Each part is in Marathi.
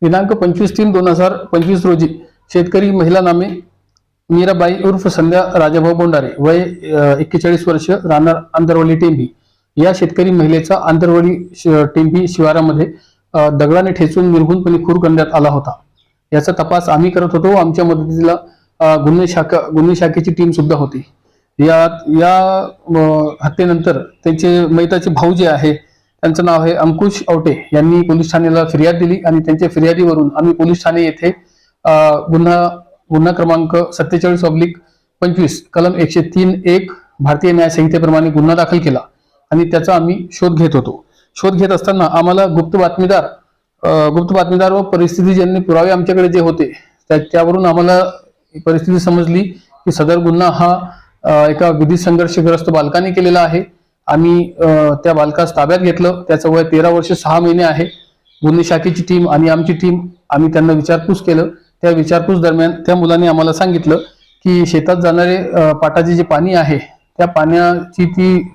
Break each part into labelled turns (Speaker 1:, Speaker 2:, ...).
Speaker 1: दिनांक 25/3/2025 रोजी शेतकरी महिला नामे मीराबाई उर्फ संध्या राजाभाऊ बोंडारे वय 41 वर्ष राहणार आंतरवली टेंभी या शेतकरी महिलेचा आंतरवली टेंभी शिवारामध्ये दगडाने ठेचून निर्घुणपणे खून करण्यात आला होता। याचा तपास आम्ही करत होतो। आमच्या मदतीला गुन्हे शाखेची टीम सुद्धा होती। या हत्येनंतर त्यांचे मैताचे भाऊ जे आहे त्यांचं नाव आहे अंकुश आवटे यांनी पोलीस ठाण्याला फिर्याद दिली आणि त्यांच्या फिर्यादीवरून आम्ही पोलीस ठाणे येथे गुन्हा क्रमांक 47/25 कलम 103(1) भारतीय न्याय संहितेप्रमाणे गुन्हा दाखल केला आणि त्याचा आम्ही शोध घेत होतो। शोध घेत असताना आम्हाला गुप्त बातमीदार व परिस्थितीजन्य पुरावे आमच्याकडे जे होते त्यावरून आम्हाला परिस्थिती समजली की सदर गुन्हा हा एका विधी संघर्षग्रस्त बालकाने केलेला आहे। आम्ही त्या बालकास ताब्यात घेतलं। त्याचं वय 13 वर्ष 6 महिने आहे। गुन्हे शाखेची टीम आणि आमची टीम आम्ही त्यांना विचारपूस केलं। त्या विचारपूस दरम्यान त्या मुलाने आम्हाला सांगितलं की शेतात जाणारे पाटाचे जे पाणी आहे त्या पाण्याची ती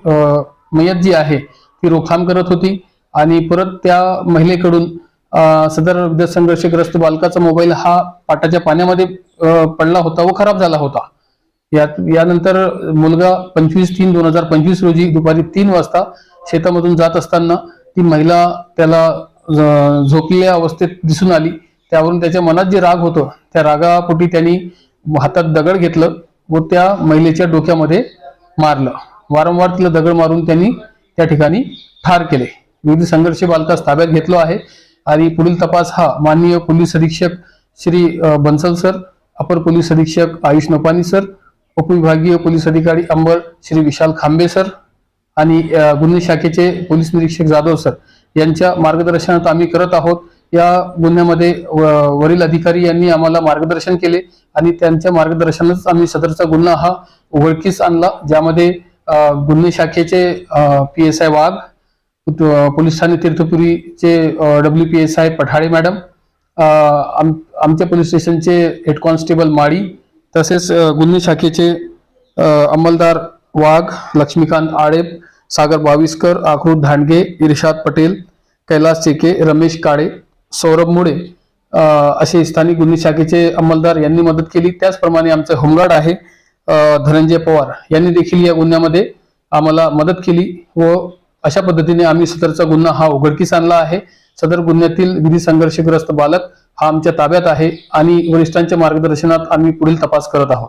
Speaker 1: मयत जी आहे ती रोकथाम करत होती आणि परत त्या महिलेकडून सदर विधी संघर्षग्रस्त बालकाचा मोबाईल हा पाटाच्या पाण्यामध्ये पडला होता व खराब झाला होता। यानंतर मुलगा 25/3/2025 रोजी दुपारी 3 वाजता शेतामधून जात असताना ती महिला त्याला झोपलेल्या अवस्थेत दिसून आली। त्यावरून त्याच्या मनात जे राग होतं त्या रागापोटी त्यांनी हातात दगड घेतलं व त्या महिलेच्या डोक्यामध्ये मारलं। वारंवार तिला दगड मारून त्यांनी त्या ठिकाणी ठार केले। विविध संघर्ष बालकास ताब्यात घेतलो आहे आणि पुढील तपास हा माननीय पोलीस अधीक्षक श्री बन्सल सर, अपर पोलीस अधीक्षक आयुष नपानी सर, उपविभागीय पोलीस अधिकारी अंबड श्री विशाल खांबे सर आणि गुन्हे शाखेचे पोलीस निरीक्षक जाधव सर यांच्या मार्गदर्शनात आम्ही करत आहोत। या गुन्ह्यामध्ये वरील अधिकारी यांनी आम्हाला मार्गदर्शन केले आणि त्यांच्या मार्गदर्शनातच आम्ही सदरचा गुन्हा हा उघडकीस आणला, ज्यामध्ये गुन्हे शाखेचे PSI वाघ, पोलीस ठाणे तीर्थपुरीचे WPSI पठाळे मॅडम, आमच्या पोलीस स्टेशनचे हेड कॉन्स्टेबल माळी, तसेच गुन्हे शाखेचे अंमलदार वाघ, लक्ष्मीकांत आळेप, सागर बाविस्कर, आकृत धांडगे, इर्शाद पटेल, कैलास चेके, रमेश काळे, सौरभ मुळे असे स्थानिक गुन्हे शाखेचे अंमलदार यांनी मदत केली। त्याचप्रमाणे आमचे होमगार्ड आहे धनंजय पवार यांनी देखील या गुन्ह्यामध्ये आम्हाला मदत केली व अशा पद्धतीने आम्ही सदरचा गुन्हा हा उघडकीस आणला आहे। सदर गुन्ह्यातील विधी संघर्षग्रस्त बालक हा आमच्या ताब्यात आहे आणि वरिष्ठांच्या मार्गदर्शनात आम्ही पुढील तपास करत आहोत।